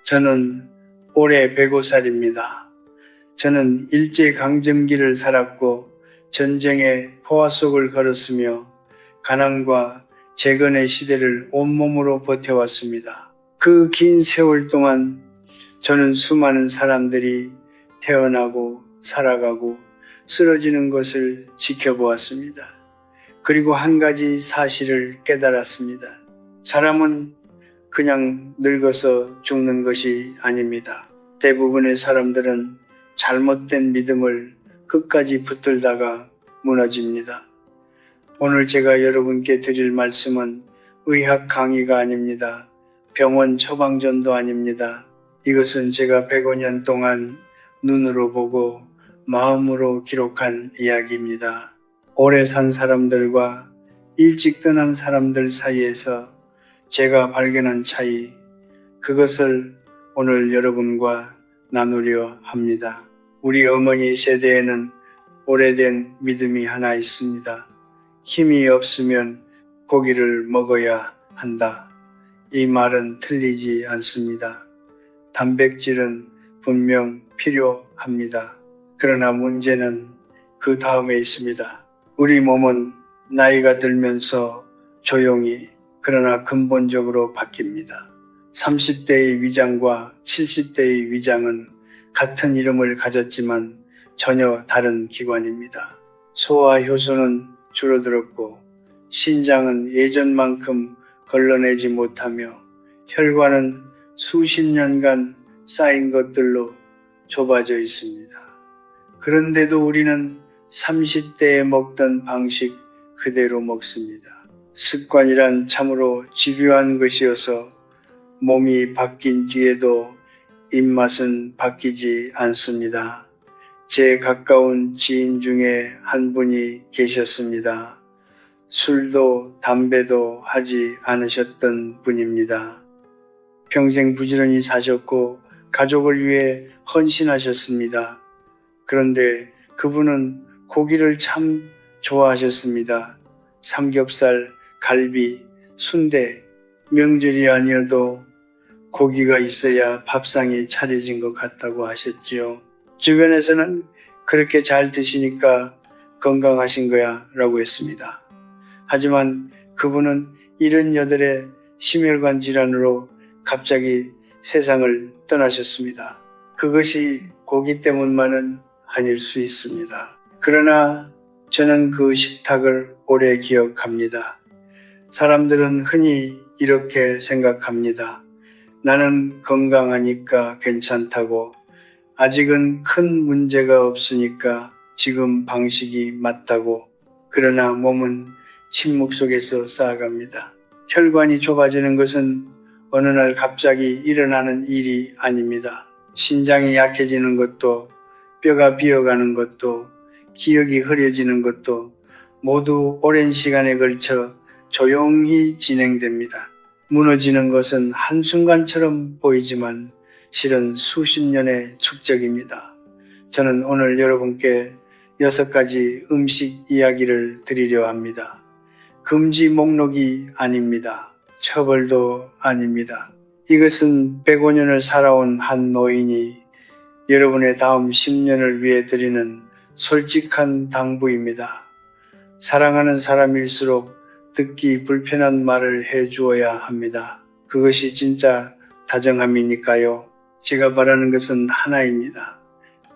저는 올해 105살입니다. 저는 일제강점기를 살았고 전쟁의 포화 속을 걸었으며 가난과 재건의 시대를 온몸으로 버텨왔습니다. 그 긴 세월 동안 저는 수많은 사람들이 태어나고 살아가고 쓰러지는 것을 지켜보았습니다. 그리고 한 가지 사실을 깨달았습니다. 사람은 그냥 늙어서 죽는 것이 아닙니다. 대부분의 사람들은 잘못된 믿음을 끝까지 붙들다가 무너집니다. 오늘 제가 여러분께 드릴 말씀은 의학 강의가 아닙니다. 병원 처방전도 아닙니다. 이것은 제가 105년 동안 눈으로 보고 마음으로 기록한 이야기입니다. 오래 산 사람들과 일찍 떠난 사람들 사이에서 제가 발견한 차이, 그것을 오늘 여러분과 나누려 합니다. 우리 어머니 세대에는 오래된 믿음이 하나 있습니다. 힘이 없으면 고기를 먹어야 한다. 이 말은 틀리지 않습니다. 단백질은 분명 필요합니다. 그러나 문제는 그 다음에 있습니다. 우리 몸은 나이가 들면서 조용히 그러나 근본적으로 바뀝니다. 30대의 위장과 70대의 위장은 같은 이름을 가졌지만 전혀 다른 기관입니다. 소화 효소는 줄어들었고 신장은 예전만큼 걸러내지 못하며 혈관은 수십 년간 쌓인 것들로 좁아져 있습니다. 그런데도 우리는 30대에 먹던 방식 그대로 먹습니다. 습관이란 참으로 집요한 것이어서 몸이 바뀐 뒤에도 입맛은 바뀌지 않습니다. 제 가까운 지인 중에 한 분이 계셨습니다. 술도 담배도 하지 않으셨던 분입니다. 평생 부지런히 사셨고 가족을 위해 헌신하셨습니다. 그런데 그분은 고기를 참 좋아하셨습니다. 삼겹살, 갈비, 순대, 명절이 아니어도 고기가 있어야 밥상이 차려진 것 같다고 하셨지요. 주변에서는 그렇게 잘 드시니까 건강하신 거야 라고 했습니다. 하지만 그분은 78의 심혈관 질환으로 갑자기 세상을 떠나셨습니다. 그것이 고기 때문만은 아닐 수 있습니다. 그러나 저는 그 식탁을 오래 기억합니다. 사람들은 흔히 이렇게 생각합니다. 나는 건강하니까 괜찮다고, 아직은 큰 문제가 없으니까 지금 방식이 맞다고. 그러나 몸은 침묵 속에서 쌓아갑니다. 혈관이 좁아지는 것은 어느 날 갑자기 일어나는 일이 아닙니다. 신장이 약해지는 것도, 뼈가 비어가는 것도, 기억이 흐려지는 것도 모두 오랜 시간에 걸쳐 조용히 진행됩니다. 무너지는 것은 한순간처럼 보이지만 실은 수십 년의 축적입니다. 저는 오늘 여러분께 6가지 음식 이야기를 드리려 합니다. 금지 목록이 아닙니다. 처벌도 아닙니다. 이것은 105년을 살아온 한 노인이 여러분의 다음 10년을 위해 드리는 솔직한 당부입니다. 사랑하는 사람일수록 듣기 불편한 말을 해주어야 합니다. 그것이 진짜 다정함이니까요. 제가 바라는 것은 하나입니다.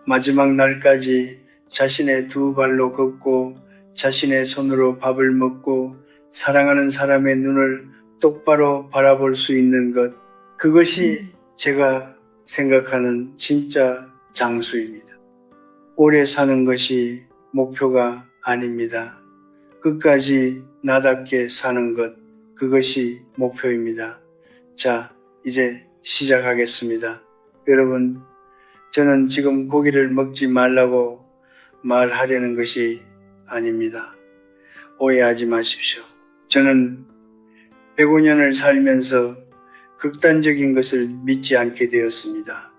마지막 날까지 자신의 두 발로 걷고 자신의 손으로 밥을 먹고 사랑하는 사람의 눈을 똑바로 바라볼 수 있는 것, 그것이 제가 생각하는 진짜 장수입니다. 오래 사는 것이 목표가 아닙니다. 끝까지 나답게 사는 것, 그것이 목표입니다. 자, 이제 시작하겠습니다. 여러분, 저는 지금 고기를 먹지 말라고 말하려는 것이 아닙니다. 오해하지 마십시오. 저는 105년을 살면서 극단적인 것을 믿지 않게 되었습니다.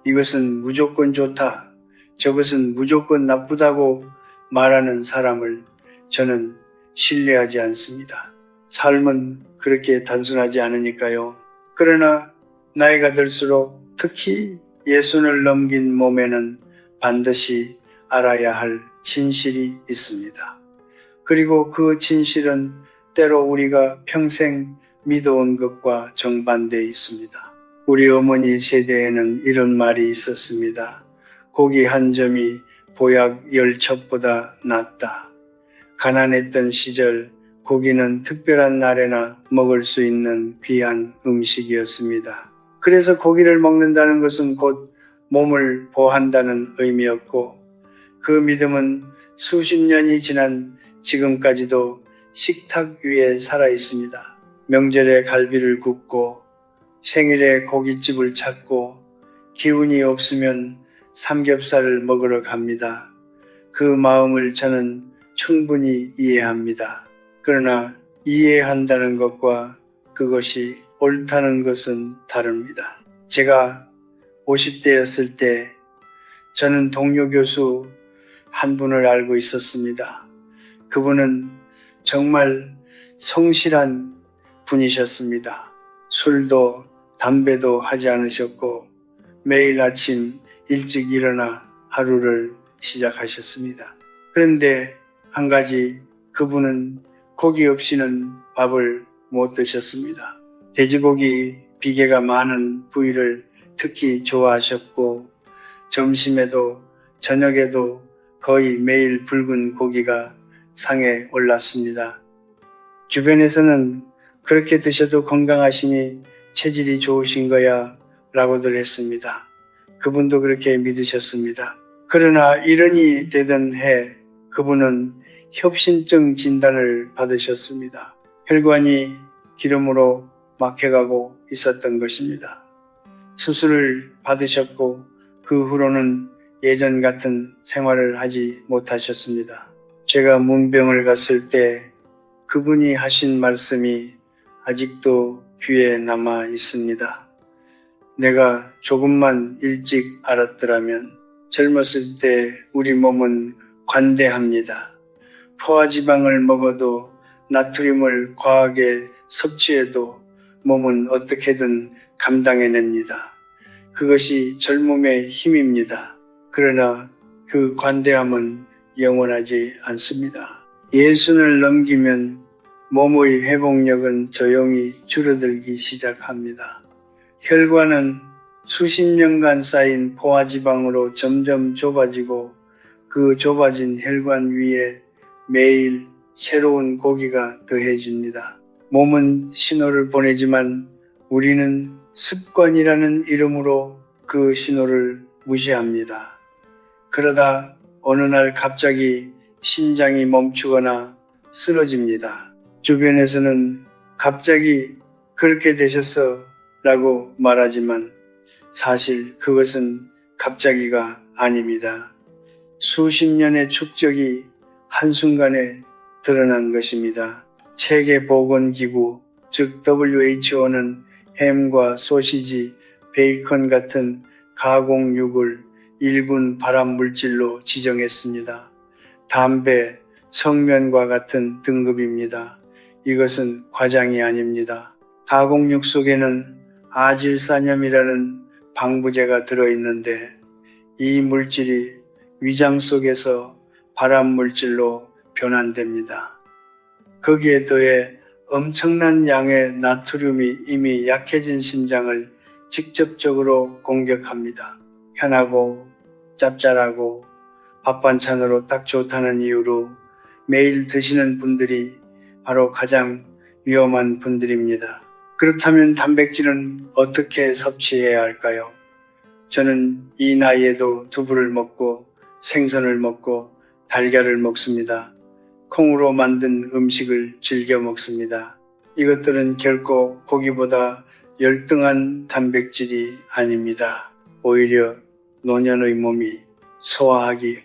이것은 무조건 좋다, 저것은 무조건 나쁘다고 말하는 사람을 저는 신뢰하지 않습니다. 삶은 그렇게 단순하지 않으니까요. 그러나 나이가 들수록 특히 예순을 넘긴 몸에는 반드시 알아야 할 진실이 있습니다. 그리고 그 진실은 때로 우리가 평생 믿어온 것과 정반대에 있습니다. 우리 어머니 세대에는 이런 말이 있었습니다. 고기 한 점이 보약 10첩보다 낫다. 가난했던 시절 고기는 특별한 날에나 먹을 수 있는 귀한 음식이었습니다. 그래서 고기를 먹는다는 것은 곧 몸을 보한다는 의미였고, 그 믿음은 수십 년이 지난 지금까지도 식탁 위에 살아 있습니다. 명절에 갈비를 굽고 생일에 고깃집을 찾고 기운이 없으면 삼겹살을 먹으러 갑니다. 그 마음을 저는 충분히 이해합니다. 그러나 이해한다는 것과 그것이 옳다는 것은 다릅니다. 제가 50대였을 때 저는 동료 교수 한 분을 알고 있었습니다. 그분은 정말 성실한 분이셨습니다. 술도 담배도 하지 않으셨고 매일 아침 일찍 일어나 하루를 시작하셨습니다. 그런데 한 가지, 그분은 고기 없이는 밥을 못 드셨습니다. 돼지고기 비계가 많은 부위를 특히 좋아하셨고 점심에도 저녁에도 거의 매일 붉은 고기가 상에 올랐습니다. 주변에서는 그렇게 드셔도 건강하시니 체질이 좋으신 거야 라고들 했습니다. 그분도 그렇게 믿으셨습니다. 그러나 일흔이 되던 해 그분은 협신증 진단을 받으셨습니다. 혈관이 기름으로 막혀가고 있었던 것입니다. 수술을 받으셨고 그 후로는 예전 같은 생활을 하지 못하셨습니다. 제가 문병을 갔을 때 그분이 하신 말씀이 아직도 귀에 남아 있습니다. 내가 조금만 일찍 알았더라면. 젊었을 때 우리 몸은 관대합니다. 포화지방을 먹어도 나트륨을 과하게 섭취해도 몸은 어떻게든 감당해냅니다. 그것이 젊음의 힘입니다. 그러나 그 관대함은 영원하지 않습니다. 예순을 넘기면 몸의 회복력은 조용히 줄어들기 시작합니다. 혈관은 수십 년간 쌓인 포화지방으로 점점 좁아지고 그 좁아진 혈관 위에 매일 새로운 고기가 더해집니다. 몸은 신호를 보내지만 우리는 습관이라는 이름으로 그 신호를 무시합니다. 그러다 어느 날 갑자기 심장이 멈추거나 쓰러집니다. 주변에서는 갑자기 그렇게 되셨어 라고 말하지만 사실 그것은 갑자기가 아닙니다. 수십 년의 축적이 한순간에 드러난 것입니다. 세계보건기구, 즉 WHO는 햄과 소시지, 베이컨 같은 가공육을 1군 발암물질로 지정했습니다. 담배, 성면과 같은 등급입니다. 이것은 과장이 아닙니다. 가공육 속에는 아질산염이라는 방부제가 들어있는데 이 물질이 위장 속에서 발암물질로 변환됩니다. 거기에 더해 엄청난 양의 나트륨이 이미 약해진 신장을 직접적으로 공격합니다. 편하고 짭짤하고 밥 반찬으로 딱 좋다는 이유로 매일 드시는 분들이 바로 가장 위험한 분들입니다. 그렇다면 단백질은 어떻게 섭취해야 할까요? 저는 이 나이에도 두부를 먹고 생선을 먹고 달걀을 먹습니다. 콩으로 만든 음식을 즐겨 먹습니다. 이것들은 결코 고기보다 열등한 단백질이 아닙니다. 오히려 노년의 몸이 소화하기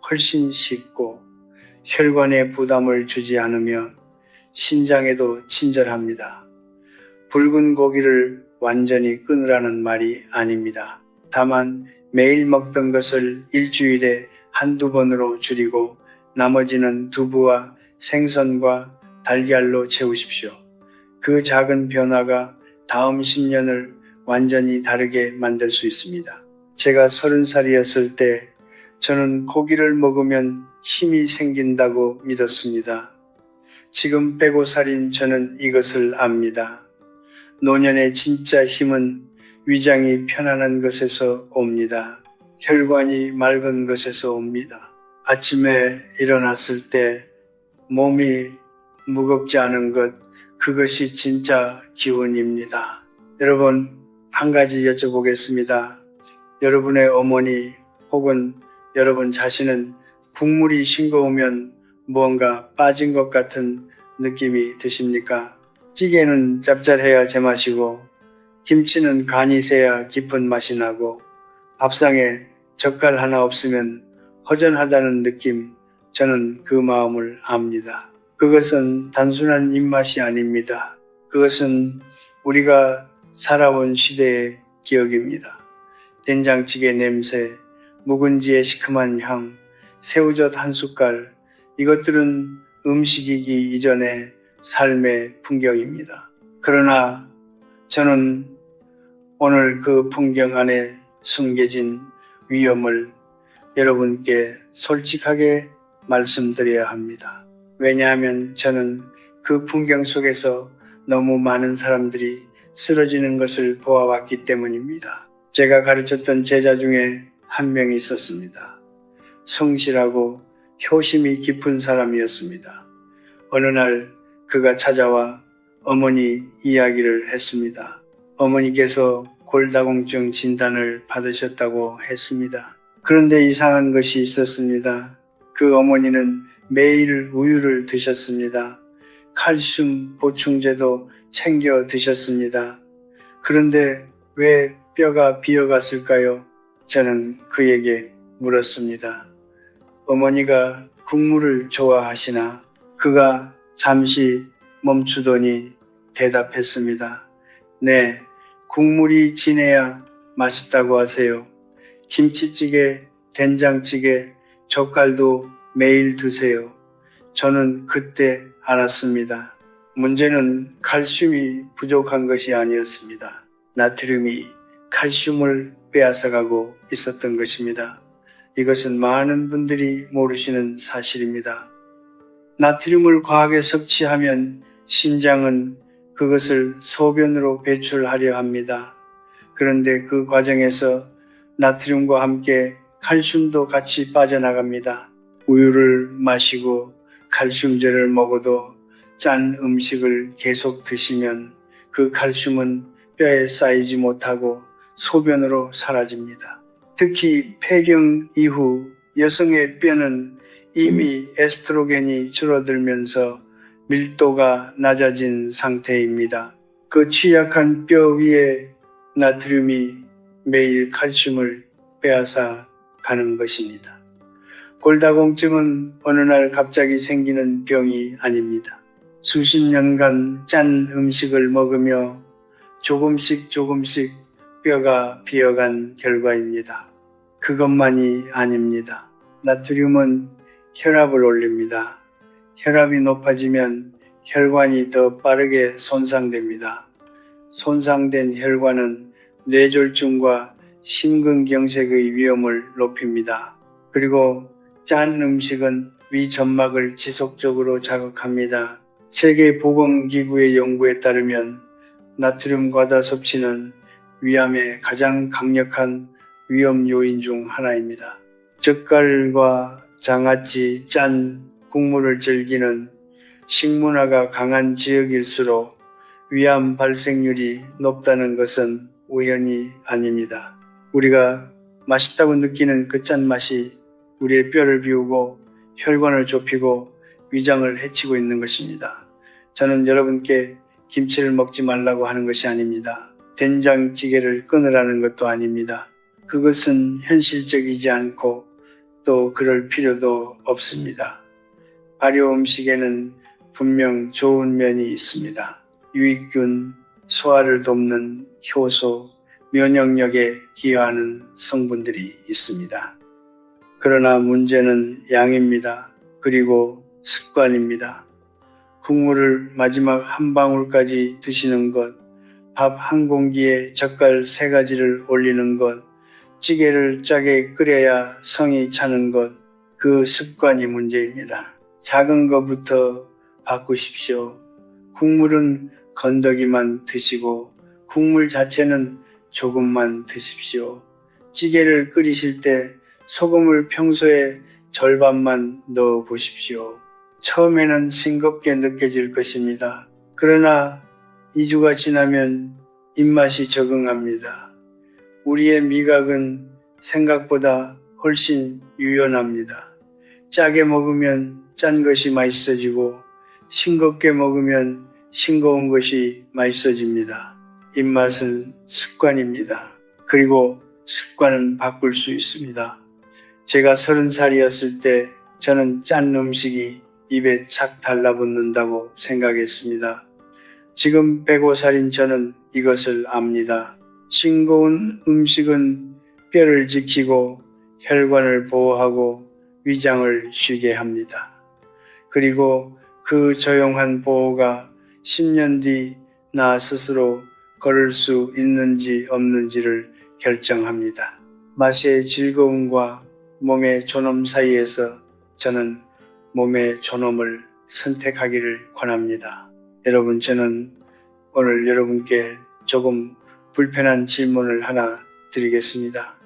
훨씬 쉽고 혈관에 부담을 주지 않으며 신장에도 친절합니다. 붉은 고기를 완전히 끊으라는 말이 아닙니다. 다만 매일 먹던 것을 일주일에 한두 번으로 줄이고 나머지는 두부와 생선과 달걀로 채우십시오. 그 작은 변화가 다음 10년을 완전히 다르게 만들 수 있습니다. 제가 30살이었을 때 저는 고기를 먹으면 힘이 생긴다고 믿었습니다. 지금 105살인 저는 이것을 압니다. 노년의 진짜 힘은 위장이 편안한 것에서 옵니다. 혈관이 맑은 것에서 옵니다. 아침에 일어났을 때 몸이 무겁지 않은 것, 그것이 진짜 기운입니다. 여러분, 한 가지 여쭤보겠습니다. 여러분의 어머니 혹은 여러분 자신은 국물이 싱거우면 무언가 빠진 것 같은 느낌이 드십니까? 찌개는 짭짤해야 제맛이고 김치는 간이 세야 깊은 맛이 나고 밥상에 젓갈 하나 없으면 허전하다는 느낌, 저는 그 마음을 압니다. 그것은 단순한 입맛이 아닙니다. 그것은 우리가 살아온 시대의 기억입니다. 된장찌개 냄새, 묵은지의 시큼한 향, 새우젓 한 숟갈, 이것들은 음식이기 이전의 삶의 풍경입니다. 그러나 저는 오늘 그 풍경 안에 숨겨진 위험을 여러분께 솔직하게 말씀드려야 합니다. 왜냐하면 저는 그 풍경 속에서 너무 많은 사람들이 쓰러지는 것을 보아왔기 때문입니다. 제가 가르쳤던 제자 중에 한 명이 있었습니다. 성실하고 효심이 깊은 사람이었습니다. 어느 날 그가 찾아와 어머니 이야기를 했습니다. 어머니께서 골다공증 진단을 받으셨다고 했습니다. 그런데 이상한 것이 있었습니다. 그 어머니는 매일 우유를 드셨습니다. 칼슘 보충제도 챙겨 드셨습니다. 그런데 왜 뼈가 비어갔을까요? 저는 그에게 물었습니다. 어머니가 국물을 좋아하시나? 그가 잠시 멈추더니 대답했습니다. 네, 국물이 진해야 맛있다고 하세요. 김치찌개, 된장찌개, 젓갈도 매일 드세요. 저는 그때 알았습니다. 문제는 칼슘이 부족한 것이 아니었습니다. 나트륨이 칼슘을 빼앗아가고 있었던 것입니다. 이것은 많은 분들이 모르시는 사실입니다. 나트륨을 과하게 섭취하면 심장은 그것을 소변으로 배출하려 합니다. 그런데 그 과정에서 나트륨과 함께 칼슘도 같이 빠져나갑니다. 우유를 마시고 칼슘제를 먹어도 짠 음식을 계속 드시면 그 칼슘은 뼈에 쌓이지 못하고 소변으로 사라집니다. 특히 폐경 이후 여성의 뼈는 이미 에스트로겐이 줄어들면서 밀도가 낮아진 상태입니다. 그 취약한 뼈 위에 나트륨이 매일 칼슘을 빼앗아 가는 것입니다. 골다공증은 어느 날 갑자기 생기는 병이 아닙니다. 수십 년간 짠 음식을 먹으며 조금씩 뼈가 비어간 결과입니다. 그것만이 아닙니다. 나트륨은 혈압을 올립니다. 혈압이 높아지면 혈관이 더 빠르게 손상됩니다. 손상된 혈관은 뇌졸중과 심근경색의 위험을 높입니다. 그리고 짠 음식은 위 점막을 지속적으로 자극합니다. 세계보건기구의 연구에 따르면 나트륨 과다 섭취는 위암의 가장 강력한 위험 요인 중 하나입니다. 젓갈과 장아찌, 짠 국물을 즐기는 식문화가 강한 지역일수록 위암 발생률이 높다는 것은 우연이 아닙니다. 우리가 맛있다고 느끼는 그 짠맛이 우리의 뼈를 비우고 혈관을 좁히고 위장을 해치고 있는 것입니다. 저는 여러분께 김치를 먹지 말라고 하는 것이 아닙니다. 된장찌개를 끊으라는 것도 아닙니다. 그것은 현실적이지 않고 또 그럴 필요도 없습니다. 발효 음식에는 분명 좋은 면이 있습니다. 유익균, 소화를 돕는 효소, 면역력에 기여하는 성분들이 있습니다. 그러나 문제는 양입니다. 그리고 습관입니다. 국물을 마지막 한 방울까지 드시는 것, 밥 한 공기에 젓갈 3가지를 올리는 것, 찌개를 짜게 끓여야 성이 차는 것, 그 습관이 문제입니다. 작은 것부터 바꾸십시오. 국물은 건더기만 드시고 국물 자체는 조금만 드십시오. 찌개를 끓이실 때 소금을 평소에 절반만 넣어 보십시오. 처음에는 싱겁게 느껴질 것입니다. 그러나 2주가 지나면 입맛이 적응합니다. 우리의 미각은 생각보다 훨씬 유연합니다. 짜게 먹으면 짠 것이 맛있어지고 싱겁게 먹으면 싱거운 것이 맛있어집니다. 입맛은 습관입니다. 그리고 습관은 바꿀 수 있습니다. 제가 30살이었을 때 저는 짠 음식이 입에 착 달라붙는다고 생각했습니다. 지금 105살인 저는 이것을 압니다. 싱거운 음식은 뼈를 지키고 혈관을 보호하고 위장을 쉬게 합니다. 그리고 그 조용한 보호가 10년 뒤 나 스스로 걸을 수 있는지 없는지를 결정합니다. 맛의 즐거움과 몸의 존엄 사이에서 저는 몸의 존엄을 선택하기를 권합니다. 여러분, 저는 오늘 여러분께 조금 불편한 질문을 하나 드리겠습니다.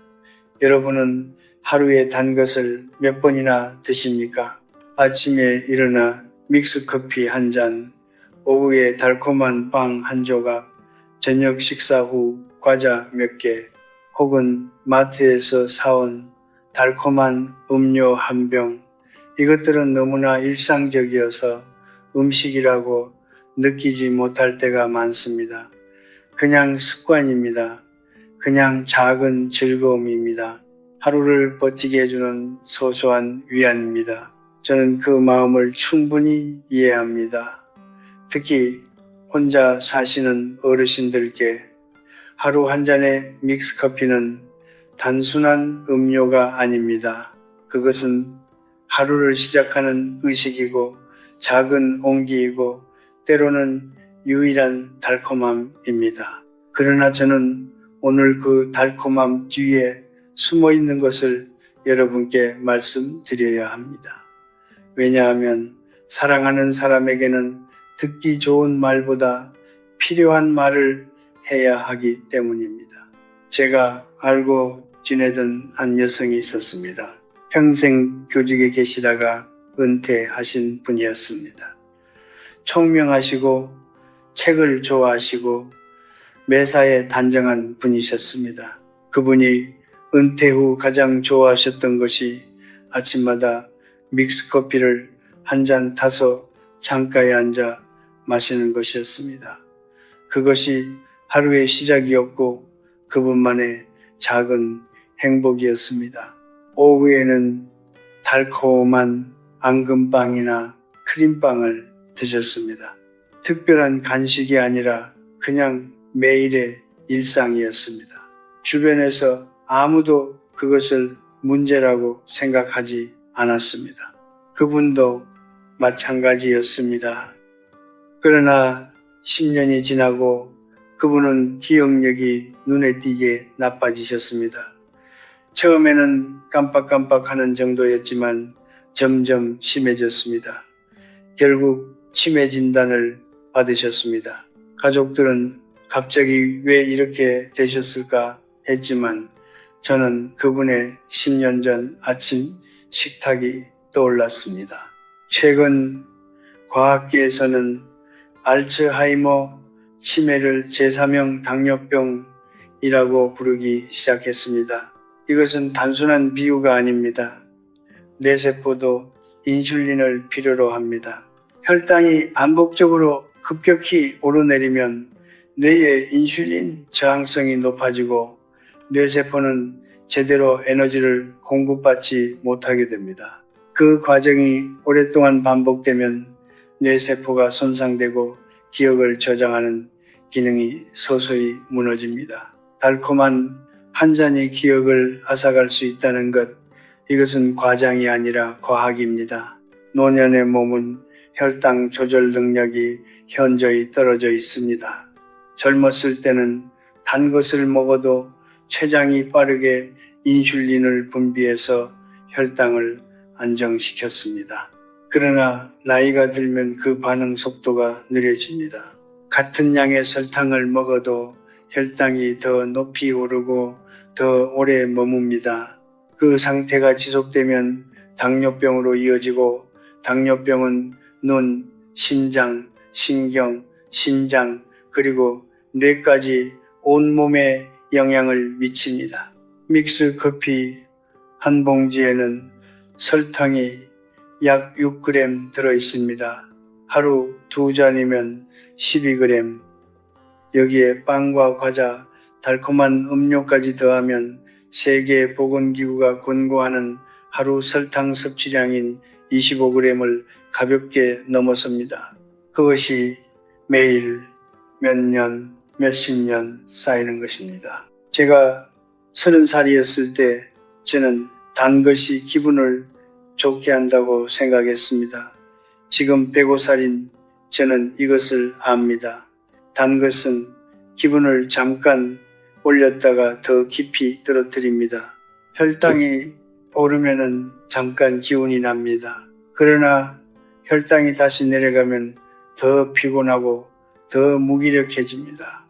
여러분은 하루에 단 것을 몇 번이나 드십니까? 아침에 일어나 믹스커피 한 잔, 오후에 달콤한 빵 한 조각, 저녁 식사 후 과자 몇 개, 혹은 마트에서 사온 달콤한 음료 한 병, 이것들은 너무나 일상적이어서 음식이라고 느끼지 못할 때가 많습니다. 그냥 습관입니다. 그냥 작은 즐거움입니다. 하루를 버티게 해주는 소소한 위안입니다. 저는 그 마음을 충분히 이해합니다. 특히 혼자 사시는 어르신들께 하루 한 잔의 믹스커피는 단순한 음료가 아닙니다. 그것은 하루를 시작하는 의식이고 작은 온기이고 때로는 유일한 달콤함입니다. 그러나 저는 오늘 그 달콤함 뒤에 숨어 있는 것을 여러분께 말씀드려야 합니다. 왜냐하면 사랑하는 사람에게는 듣기 좋은 말보다 필요한 말을 해야 하기 때문입니다. 제가 알고 지내던 한 여성이 있었습니다. 평생 교직에 계시다가 은퇴하신 분이었습니다. 총명하시고 책을 좋아하시고 매사에 단정한 분이셨습니다. 그분이 은퇴 후 가장 좋아하셨던 것이 아침마다 믹스커피를 한 잔 타서 창가에 앉아 마시는 것이었습니다. 그것이 하루의 시작이었고 그분만의 작은 행복이었습니다. 오후에는 달콤한 앙금빵이나 크림빵을 드셨습니다. 특별한 간식이 아니라 그냥 매일의 일상이었습니다. 주변에서 아무도 그것을 문제라고 생각하지 않았습니다. 그분도 마찬가지였습니다. 그러나 10년이 지나고 그분은 기억력이 눈에 띄게 나빠지셨습니다. 처음에는 깜빡깜빡하는 정도였지만 점점 심해졌습니다. 결국 치매 진단을 받으셨습니다. 가족들은 갑자기 왜 이렇게 되셨을까 했지만 저는 그분의 10년 전 아침 식탁이 떠올랐습니다. 최근 과학계에서는 알츠하이머 치매를 제3형 당뇨병이라고 부르기 시작했습니다. 이것은 단순한 비유가 아닙니다. 뇌세포도 인슐린을 필요로 합니다. 혈당이 반복적으로 급격히 오르내리면 뇌의 인슐린 저항성이 높아지고 뇌세포는 제대로 에너지를 공급받지 못하게 됩니다. 그 과정이 오랫동안 반복되면 뇌세포가 손상되고 기억을 저장하는 기능이 서서히 무너집니다. 달콤한 한 잔의 기억을 앗아갈 수 있다는 것, 이것은 과장이 아니라 과학입니다. 노년의 몸은 혈당 조절 능력이 현저히 떨어져 있습니다. 젊었을 때는 단 것을 먹어도 췌장이 빠르게 인슐린을 분비해서 혈당을 안정시켰습니다. 그러나 나이가 들면 그 반응 속도가 느려집니다. 같은 양의 설탕을 먹어도 혈당이 더 높이 오르고 더 오래 머뭅니다. 그 상태가 지속되면 당뇨병으로 이어지고 당뇨병은 눈, 심장, 신경, 신장, 그리고 뇌까지 온몸에 영향을 미칩니다. 믹스 커피 한 봉지에는 설탕이 약 6g 들어 있습니다. 하루 2잔이면 12g. 여기에 빵과 과자, 달콤한 음료까지 더하면 세계보건기구가 권고하는 하루 설탕 섭취량인 25g을 가볍게 넘어섭니다. 그것이 매일 몇 년, 몇십 년 쌓이는 것입니다. 제가 30살이었을 때 저는 단 것이 기분을 좋게 한다고 생각했습니다. 지금 105살인 저는 이것을 압니다. 단 것은 기분을 잠깐 올렸다가 더 깊이 떨어뜨립니다. 혈당이 오르면은 잠깐 기운이 납니다. 그러나 혈당이 다시 내려가면 더 피곤하고 더 무기력해집니다.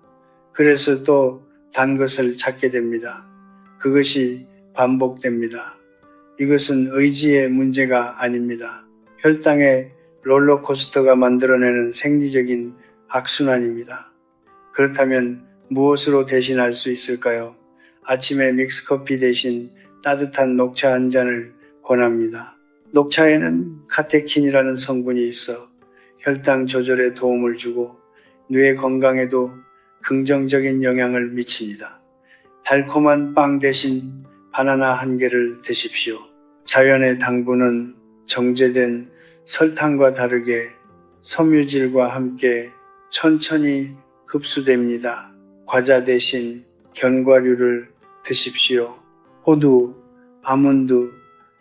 그래서 또 단 것을 찾게 됩니다. 그것이 반복됩니다. 이것은 의지의 문제가 아닙니다. 혈당의 롤러코스터가 만들어내는 생리적인 악순환입니다. 그렇다면 무엇으로 대신할 수 있을까요? 아침에 믹스커피 대신 따뜻한 녹차 한 잔을 권합니다. 녹차에는 카테킨이라는 성분이 있어 혈당 조절에 도움을 주고 뇌 건강에도 긍정적인 영향을 미칩니다. 달콤한 빵 대신 바나나 한 개를 드십시오. 자연의 당분은 정제된 설탕과 다르게 섬유질과 함께 천천히 흡수됩니다. 과자 대신 견과류를 드십시오. 호두, 아몬드,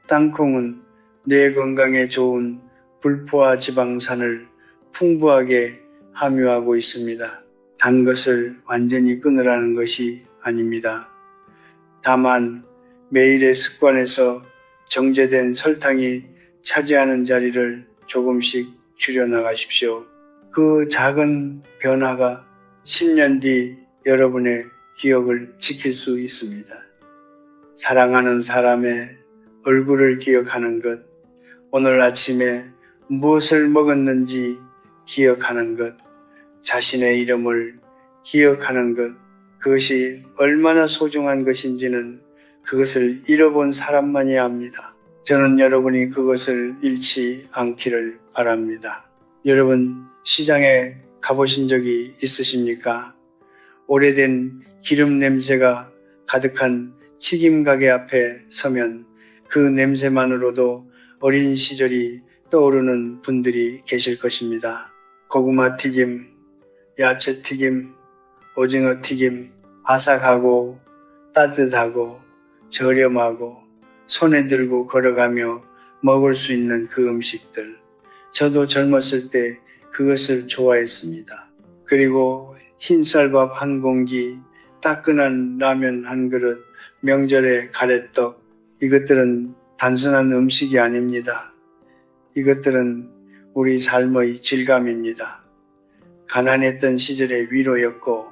땅콩은 뇌 건강에 좋은 불포화 지방산을 풍부하게 함유하고 있습니다. 단 것을 완전히 끊으라는 것이 아닙니다. 다만 매일의 습관에서 정제된 설탕이 차지하는 자리를 조금씩 줄여나가십시오. 그 작은 변화가 10년 뒤 여러분의 기억을 지킬 수 있습니다. 사랑하는 사람의 얼굴을 기억하는 것, 오늘 아침에 무엇을 먹었는지 기억하는 것, 자신의 이름을 기억하는 것, 그것이 얼마나 소중한 것인지는 그것을 잃어본 사람만이 압니다. 저는 여러분이 그것을 잃지 않기를 바랍니다. 여러분, 시장에 가보신 적이 있으십니까? 오래된 기름 냄새가 가득한 튀김 가게 앞에 서면 그 냄새만으로도 어린 시절이 떠오르는 분들이 계실 것입니다. 고구마 튀김, 야채 튀김, 오징어 튀김, 바삭하고 따뜻하고 저렴하고 손에 들고 걸어가며 먹을 수 있는 그 음식들. 저도 젊었을 때 그것을 좋아했습니다. 그리고 흰쌀밥 한 공기, 따끈한 라면 한 그릇, 명절에 가래떡, 이것들은 단순한 음식이 아닙니다. 이것들은 우리 삶의 질감입니다. 가난했던 시절의 위로였고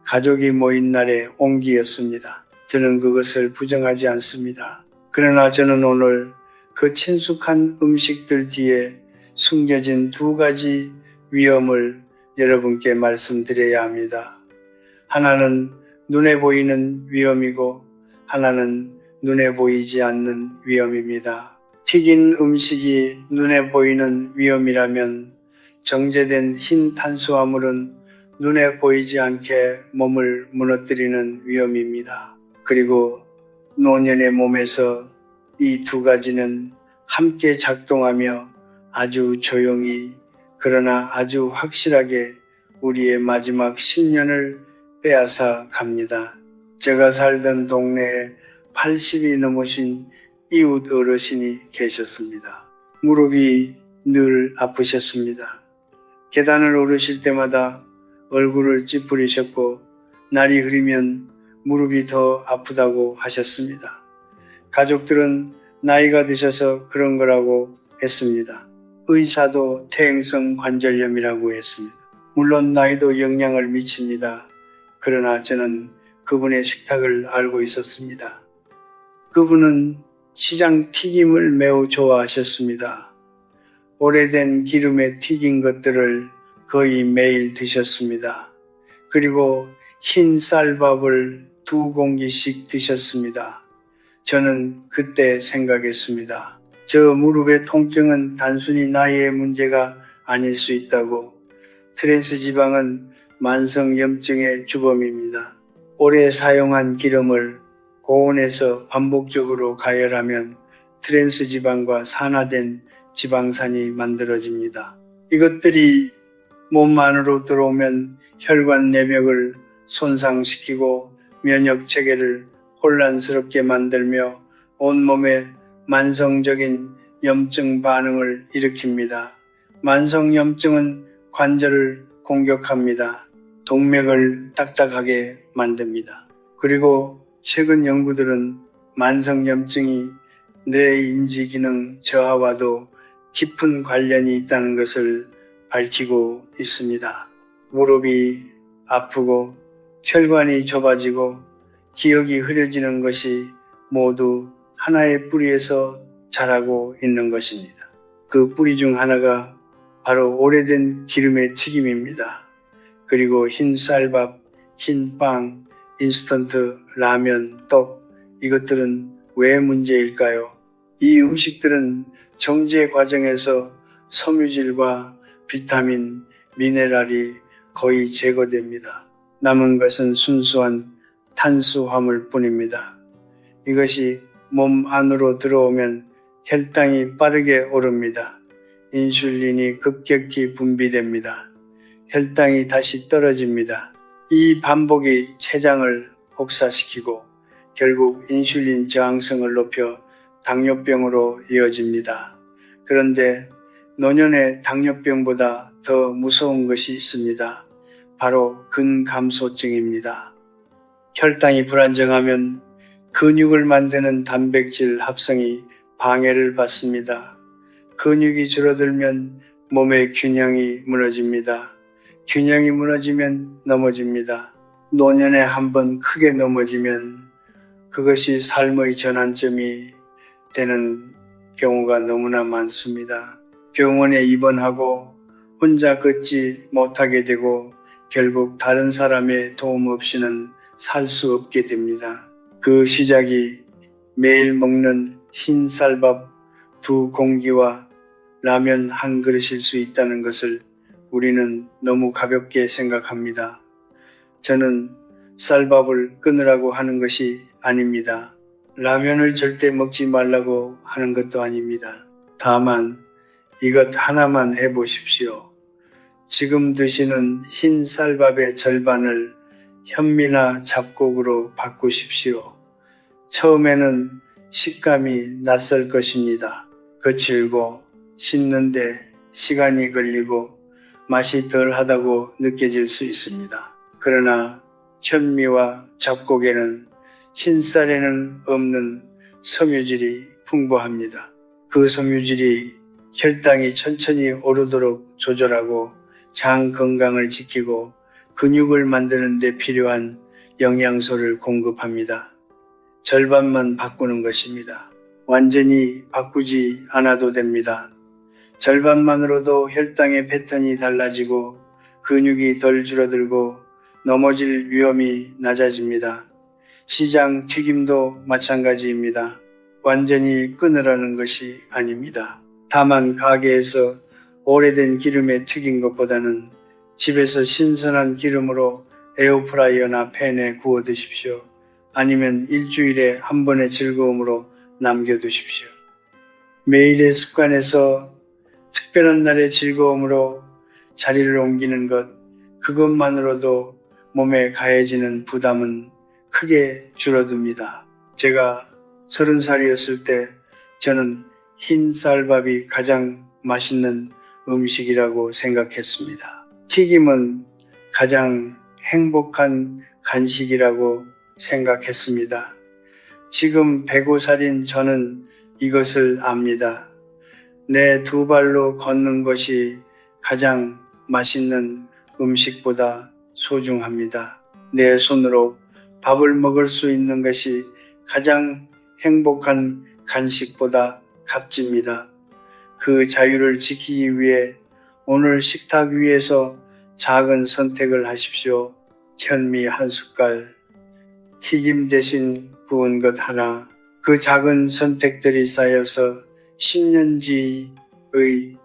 가족이 모인 날의 온기였습니다. 저는 그것을 부정하지 않습니다. 그러나 저는 오늘 그 친숙한 음식들 뒤에 숨겨진 두 가지 위험을 여러분께 말씀드려야 합니다. 하나는 눈에 보이는 위험이고 하나는 눈에 보이지 않는 위험입니다. 튀긴 음식이 눈에 보이는 위험이라면 정제된 흰 탄수화물은 눈에 보이지 않게 몸을 무너뜨리는 위험입니다. 그리고 노년의 몸에서 이 두 가지는 함께 작동하며 아주 조용히 그러나 아주 확실하게 우리의 마지막 10년을 빼앗아 갑니다. 제가 살던 동네에 80이 넘으신 이웃 어르신이 계셨습니다. 무릎이 늘 아프셨습니다. 계단을 오르실 때마다 얼굴을 찌푸리셨고 날이 흐리면 무릎이 더 아프다고 하셨습니다. 가족들은 나이가 드셔서 그런 거라고 했습니다. 의사도 퇴행성 관절염이라고 했습니다. 물론 나이도 영향을 미칩니다. 그러나 저는 그분의 식탁을 알고 있었습니다. 그분은 시장 튀김을 매우 좋아하셨습니다. 오래된 기름에 튀긴 것들을 거의 매일 드셨습니다. 그리고 흰 쌀밥을 2공기씩 드셨습니다. 저는 그때 생각했습니다. 저 무릎의 통증은 단순히 나이의 문제가 아닐 수 있다고. 트랜스 지방은 만성염증의 주범입니다. 오래 사용한 기름을 고온에서 반복적으로 가열하면 트랜스 지방과 산화된 지방산이 만들어집니다. 이것들이 몸 안으로 들어오면 혈관 내벽을 손상시키고 면역 체계를 혼란스럽게 만들며 온몸에 만성적인 염증 반응을 일으킵니다. 만성염증은 관절을 공격합니다. 동맥을 딱딱하게 만듭니다. 그리고 최근 연구들은 만성염증이 뇌 인지 기능 저하와도 깊은 관련이 있다는 것을 밝히고 있습니다. 무릎이 아프고 혈관이 좁아지고 기억이 흐려지는 것이 모두 하나의 뿌리에서 자라고 있는 것입니다. 그 뿌리 중 하나가 바로 오래된 기름의 튀김입니다. 그리고 흰 쌀밥, 흰 빵, 인스턴트, 라면, 떡, 이것들은 왜 문제일까요? 이 음식들은 정제 과정에서 섬유질과 비타민, 미네랄이 거의 제거됩니다. 남은 것은 순수한 탄수화물 뿐입니다. 이것이 몸 안으로 들어오면 혈당이 빠르게 오릅니다. 인슐린이 급격히 분비됩니다. 혈당이 다시 떨어집니다. 이 반복이 췌장을 혹사시키고 결국 인슐린 저항성을 높여 당뇨병으로 이어집니다. 그런데 노년의 당뇨병보다 더 무서운 것이 있습니다. 바로 근감소증입니다. 혈당이 불안정하면 근육을 만드는 단백질 합성이 방해를 받습니다. 근육이 줄어들면 몸의 균형이 무너집니다. 균형이 무너지면 넘어집니다. 노년에 한번 크게 넘어지면 그것이 삶의 전환점이 되는 경우가 너무나 많습니다. 병원에 입원하고 혼자 걷지 못하게 되고 결국 다른 사람의 도움 없이는 살 수 없게 됩니다. 그 시작이 매일 먹는 흰 쌀밥 2공기와 라면 1그릇일 수 있다는 것을 우리는 너무 가볍게 생각합니다. 저는 쌀밥을 끊으라고 하는 것이 아닙니다. 라면을 절대 먹지 말라고 하는 것도 아닙니다. 다만 이것 하나만 해보십시오. 지금 드시는 흰 쌀밥의 절반을 현미나 잡곡으로 바꾸십시오. 처음에는 식감이 낯설 것입니다. 거칠고 씹는데 시간이 걸리고 맛이 덜하다고 느껴질 수 있습니다. 그러나 현미와 잡곡에는 흰쌀에는 없는 섬유질이 풍부합니다. 그 섬유질이 혈당이 천천히 오르도록 조절하고 장 건강을 지키고 근육을 만드는 데 필요한 영양소를 공급합니다. 절반만 바꾸는 것입니다. 완전히 바꾸지 않아도 됩니다. 절반만으로도 혈당의 패턴이 달라지고 근육이 덜 줄어들고 넘어질 위험이 낮아집니다. 시장 튀김도 마찬가지입니다. 완전히 끊으라는 것이 아닙니다. 다만 가게에서 오래된 기름에 튀긴 것보다는 집에서 신선한 기름으로 에어프라이어나 팬에 구워 드십시오. 아니면 일주일에 한 번의 즐거움으로 남겨두십시오. 매일의 습관에서 특별한 날의 즐거움으로 자리를 옮기는 것, 그것만으로도 몸에 가해지는 부담은 크게 줄어듭니다. 제가 30살이었을 때 저는 흰 쌀밥이 가장 맛있는 음식이라고 생각했습니다. 튀김은 가장 행복한 간식이라고 생각했습니다. 지금 105살인 저는 이것을 압니다. 내 두 발로 걷는 것이 가장 맛있는 음식보다 소중합니다. 내 손으로 밥을 먹을 수 있는 것이 가장 행복한 간식보다 값집니다. 그 자유를 지키기 위해 오늘 식탁 위에서 작은 선택을 하십시오. 현미 한 숟갈, 튀김 대신 구운 것 하나, 그 작은 선택들이 쌓여서 10년지의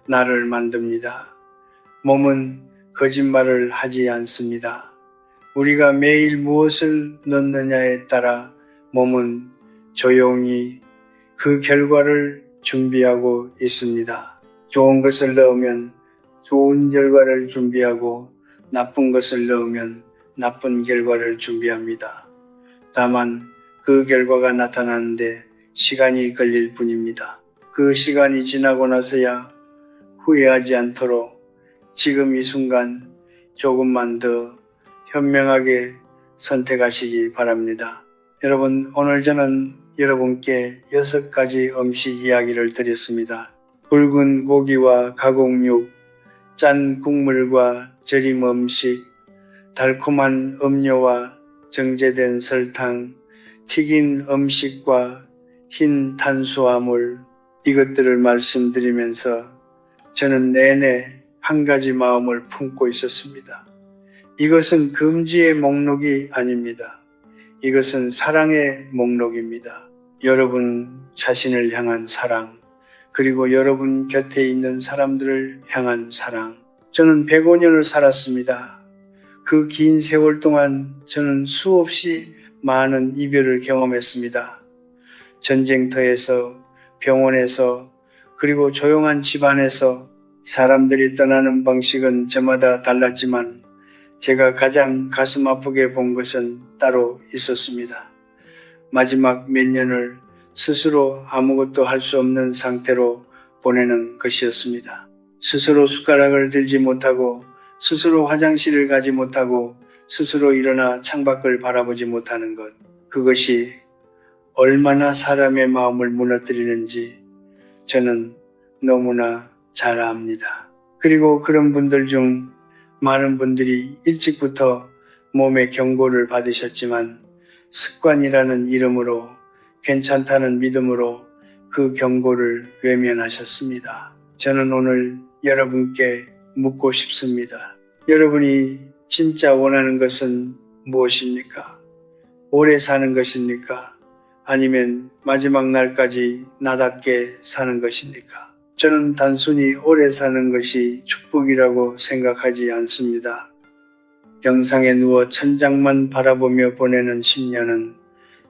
나를 만듭니다. 몸은 거짓말을 하지 않습니다. 우리가 매일 무엇을 넣느냐에 따라 몸은 조용히 그 결과를 준비하고 있습니다. 좋은 것을 넣으면 좋은 결과를 준비하고 나쁜 것을 넣으면 나쁜 결과를 준비합니다. 다만 그 결과가 나타나는데 시간이 걸릴 뿐입니다. 그 시간이 지나고 나서야 후회하지 않도록 지금 이 순간 조금만 더 현명하게 선택하시기 바랍니다. 여러분, 오늘 저는 여러분께 6가지 음식 이야기를 드렸습니다. 굵은 고기와 가공육, 짠 국물과 절임 음식, 달콤한 음료와 정제된 설탕, 튀긴 음식과 흰 탄수화물, 이것들을 말씀드리면서 저는 내내 한 가지 마음을 품고 있었습니다. 이것은 금지의 목록이 아닙니다. 이것은 사랑의 목록입니다. 여러분 자신을 향한 사랑, 그리고 여러분 곁에 있는 사람들을 향한 사랑. 저는 105년을 살았습니다. 그 긴 세월 동안 저는 수없이 많은 이별을 경험했습니다. 전쟁터에서, 병원에서, 그리고 조용한 집안에서. 사람들이 떠나는 방식은 저마다 달랐지만 제가 가장 가슴 아프게 본 것은 따로 있었습니다. 마지막 몇 년을 스스로 아무것도 할 수 없는 상태로 보내는 것이었습니다. 스스로 숟가락을 들지 못하고, 스스로 화장실을 가지 못하고, 스스로 일어나 창밖을 바라보지 못하는 것. 그것이 얼마나 사람의 마음을 무너뜨리는지 저는 너무나 잘 압니다. 그리고 그런 분들 중 많은 분들이 일찍부터 몸의 경고를 받으셨지만 습관이라는 이름으로, 괜찮다는 믿음으로 그 경고를 외면하셨습니다. 저는 오늘 여러분께 묻고 싶습니다. 여러분이 진짜 원하는 것은 무엇입니까? 오래 사는 것입니까? 아니면 마지막 날까지 나답게 사는 것입니까? 저는 단순히 오래 사는 것이 축복이라고 생각하지 않습니다. 병상에 누워 천장만 바라보며 보내는 10년은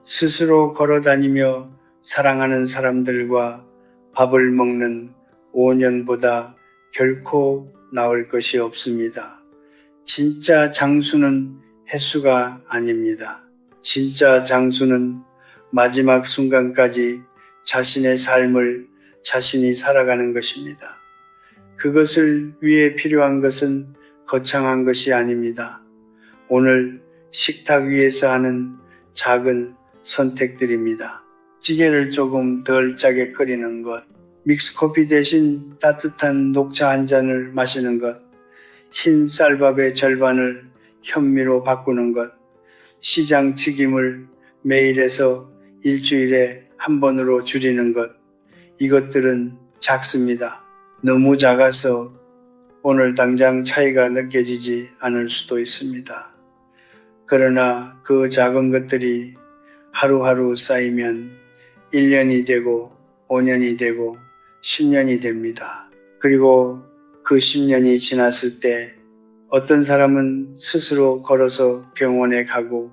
스스로 걸어다니며 사랑하는 사람들과 밥을 먹는 5년보다 결코 나을 것이 없습니다. 진짜 장수는 횟수가 아닙니다. 진짜 장수는 마지막 순간까지 자신의 삶을 자신이 살아가는 것입니다. 그것을 위해 필요한 것은 거창한 것이 아닙니다. 오늘 식탁 위에서 하는 작은 선택들입니다. 찌개를 조금 덜 짜게 끓이는 것, 믹스커피 대신 따뜻한 녹차 한 잔을 마시는 것, 흰 쌀밥의 절반을 현미로 바꾸는 것, 시장 튀김을 매일에서 일주일에 한 번으로 줄이는 것, 이것들은 작습니다. 너무 작아서 오늘 당장 차이가 느껴지지 않을 수도 있습니다. 그러나 그 작은 것들이 하루하루 쌓이면 1년이 되고 5년이 되고 10년이 됩니다. 그리고 그 10년이 지났을 때 어떤 사람은 스스로 걸어서 병원에 가고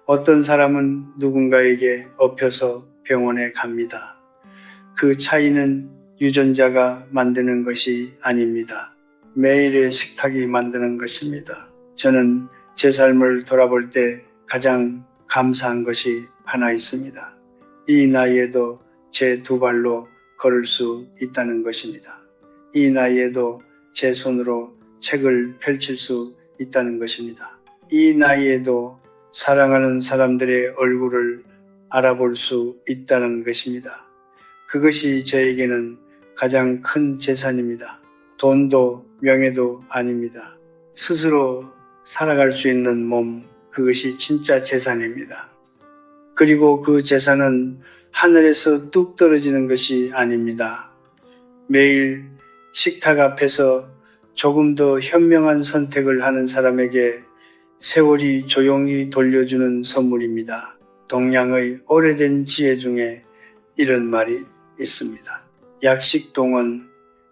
어떤 사람은 누군가에게 업혀서 병원에 갑니다. 그 차이는 유전자가 만드는 것이 아닙니다. 매일의 식탁이 만드는 것입니다. 저는 제 삶을 돌아볼 때 가장 감사한 것이 하나 있습니다. 이 나이에도 제 두 발로 걸을 수 있다는 것입니다. 이 나이에도 제 손으로 책을 펼칠 수 있다는 것입니다. 이 나이에도 사랑하는 사람들의 얼굴을 알아볼 수 있다는 것입니다. 그것이 저에게는 가장 큰 재산입니다. 돈도 명예도 아닙니다. 스스로 살아갈 수 있는 몸, 그것이 진짜 재산입니다. 그리고 그 재산은 하늘에서 뚝 떨어지는 것이 아닙니다. 매일 식탁 앞에서 조금 더 현명한 선택을 하는 사람에게 세월이 조용히 돌려주는 선물입니다. 동양의 오래된 지혜 중에 이런 말이 있습니다. 약식동은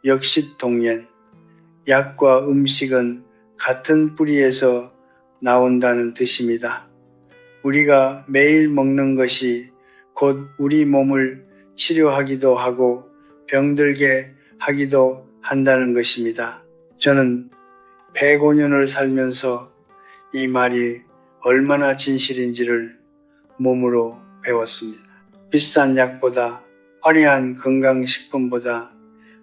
역식동yen, 약과 음식은 같은 뿌리에서 나온다는 뜻입니다. 우리가 매일 먹는 것이 곧 우리 몸을 치료하기도 하고 병들게 하기도 한다는 것입니다. 저는 105년을 살면서 이 말이 얼마나 진실인지를 몸으로 배웠습니다. 비싼 약보다 화려한 건강식품보다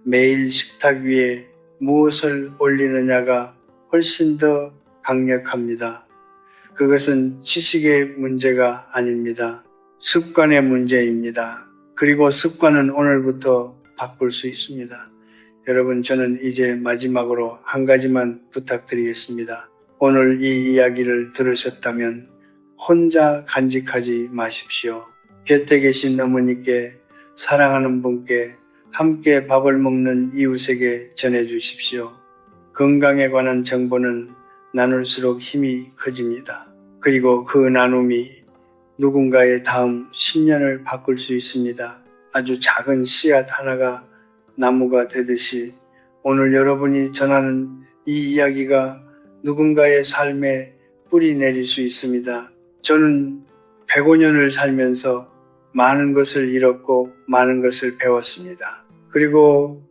매일 식탁 위에 무엇을 올리느냐가 훨씬 더 강력합니다. 그것은 지식의 문제가 아닙니다. 습관의 문제입니다. 그리고 습관은 오늘부터 바꿀 수 있습니다. 여러분, 저는 이제 마지막으로 한 가지만 부탁드리겠습니다. 오늘 이 이야기를 들으셨다면 혼자 간직하지 마십시오. 곁에 계신 어머니께, 사랑하는 분께, 함께 밥을 먹는 이웃에게 전해주십시오. 건강에 관한 정보는 나눌수록 힘이 커집니다. 그리고 그 나눔이 누군가의 다음 10년을 바꿀 수 있습니다. 아주 작은 씨앗 하나가 나무가 되듯이 오늘 여러분이 전하는 이 이야기가 누군가의 삶에 뿌리 내릴 수 있습니다. 저는 105년을 살면서 많은 것을 잃었고 많은 것을 배웠습니다. 그리고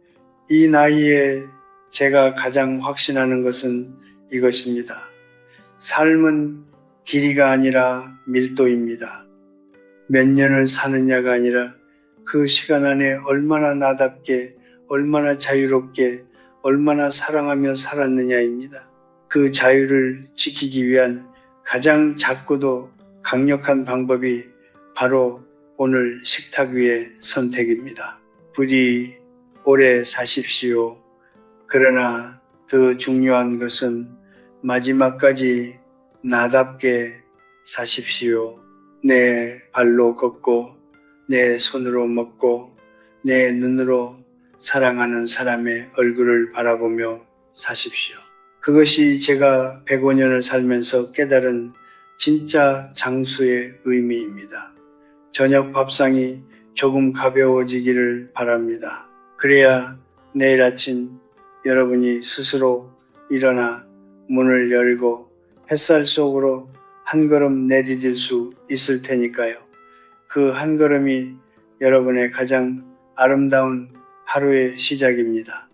이 나이에 제가 가장 확신하는 것은 이것입니다. 삶은 길이가 아니라 밀도입니다. 몇 년을 사느냐가 아니라 그 시간 안에 얼마나 나답게, 얼마나 자유롭게, 얼마나 사랑하며 살았느냐입니다. 그 자유를 지키기 위한 가장 작고도 강력한 방법이 바로 오늘 식탁 위의 선택입니다. 부디 오래 사십시오. 그러나 더 중요한 것은 마지막까지 나답게 사십시오. 내 발로 걷고 내 손으로 먹고 내 눈으로 사랑하는 사람의 얼굴을 바라보며 사십시오. 그것이 제가 105년을 살면서 깨달은 진짜 장수의 의미입니다. 저녁 밥상이 조금 가벼워지기를 바랍니다. 그래야 내일 아침 여러분이 스스로 일어나 문을 열고 햇살 속으로 한 걸음 내디딜 수 있을 테니까요. 그 한 걸음이 여러분의 가장 아름다운 하루의 시작입니다.